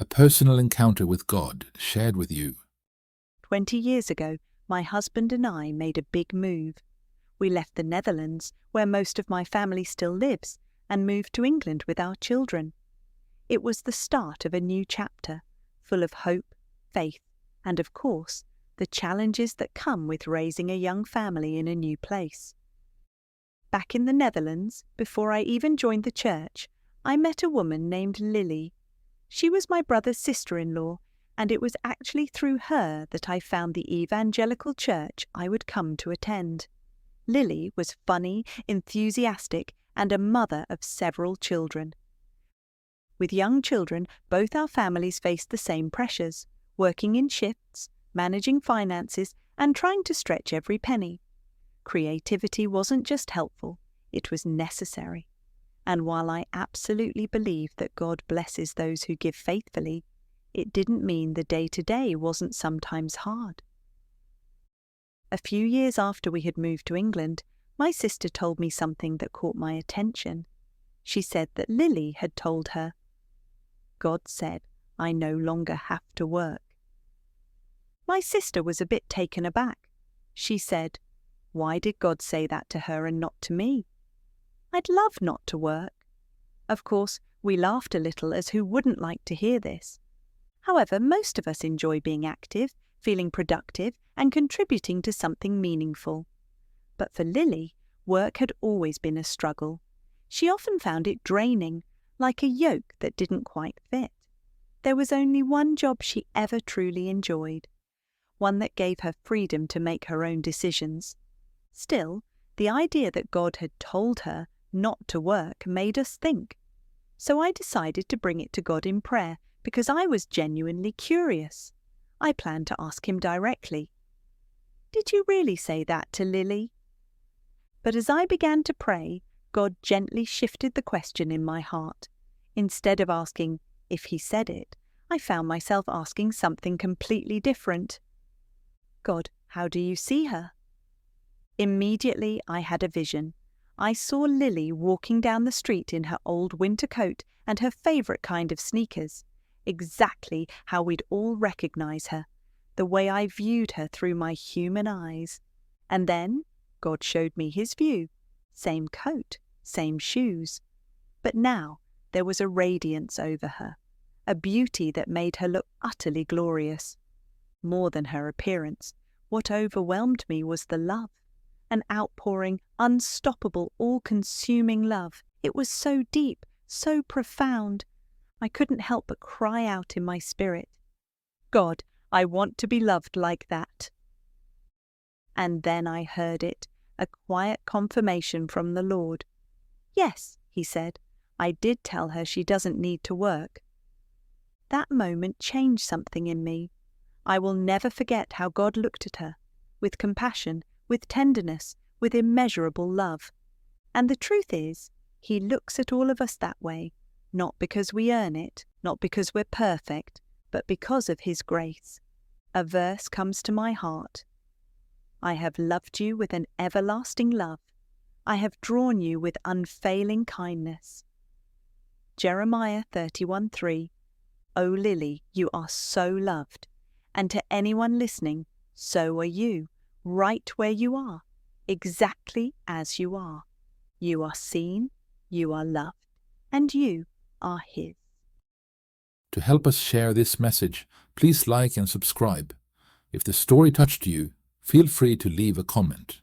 a personal encounter with God shared with you. 20 years ago, my husband and I made a big move. We left the Netherlands, where most of my family still lives, and moved to England with our children. It was the start of a new chapter, full of hope, faith, and of course, the challenges that come with raising a young family in a new place. Back in the Netherlands, before I even joined the church, I met a woman named Lilly. She was my brother's sister-in-law, and it was actually through her that I found the evangelical church I would come to attend. Lilly was funny, enthusiastic, and a mother of several children. With young children, both our families faced the same pressures, working in shifts, managing finances, and trying to stretch every penny. Creativity wasn't just helpful, it was necessary. And while I absolutely believe that God blesses those who give faithfully, it didn't mean the day-to-day wasn't sometimes hard. A few years after we had moved to England, my sister told me something that caught my attention. She said that Lilly had told her, "God said, I no longer have to work." My sister was a bit taken aback. She said, "Why did God say that to her and not to me? I'd love not to work." Of course, we laughed a little, as who wouldn't like to hear this? However, most of us enjoy being active, feeling productive, and contributing to something meaningful. But for Lilly, work had always been a struggle. She often found it draining, like a yoke that didn't quite fit. There was only one job she ever truly enjoyed, one that gave her freedom to make her own decisions. Still, the idea that God had told her not to work made us think. So I decided to bring it to God in prayer because I was genuinely curious. I planned to ask him directly, "Did you really say that to Lilly?" But as I began to pray, God gently shifted the question in my heart. Instead of asking if he said it, I found myself asking something completely different. "God, how do you see her?" Immediately I had a vision. I saw Lilly walking down the street in her old winter coat and her favourite kind of sneakers, exactly how we'd all recognise her, the way I viewed her through my human eyes. And then God showed me his view. Same coat, same shoes. But now there was a radiance over her, a beauty that made her look utterly glorious. More than her appearance, what overwhelmed me was the love, an outpouring, unstoppable, all-consuming love. It was so deep, so profound. I couldn't help but cry out in my spirit, "God, I want to be loved like that." And then I heard it, a quiet confirmation from the Lord. "Yes," he said, "I did tell her she doesn't need to work." That moment changed something in me. I will never forget how God looked at her, with compassion, with tenderness, with immeasurable love. And the truth is, he looks at all of us that way, not because we earn it, not because we're perfect, but because of his grace. A verse comes to my heart. "I have loved you with an everlasting love. I have drawn you with unfailing kindness." Jeremiah 31:3. "O Lilly, you are so loved. And to anyone listening, so are you, right where you are, exactly as you are. You are seen, you are loved, and you are his." To help us share this message, please like and subscribe. If the story touched you, feel free to leave a comment.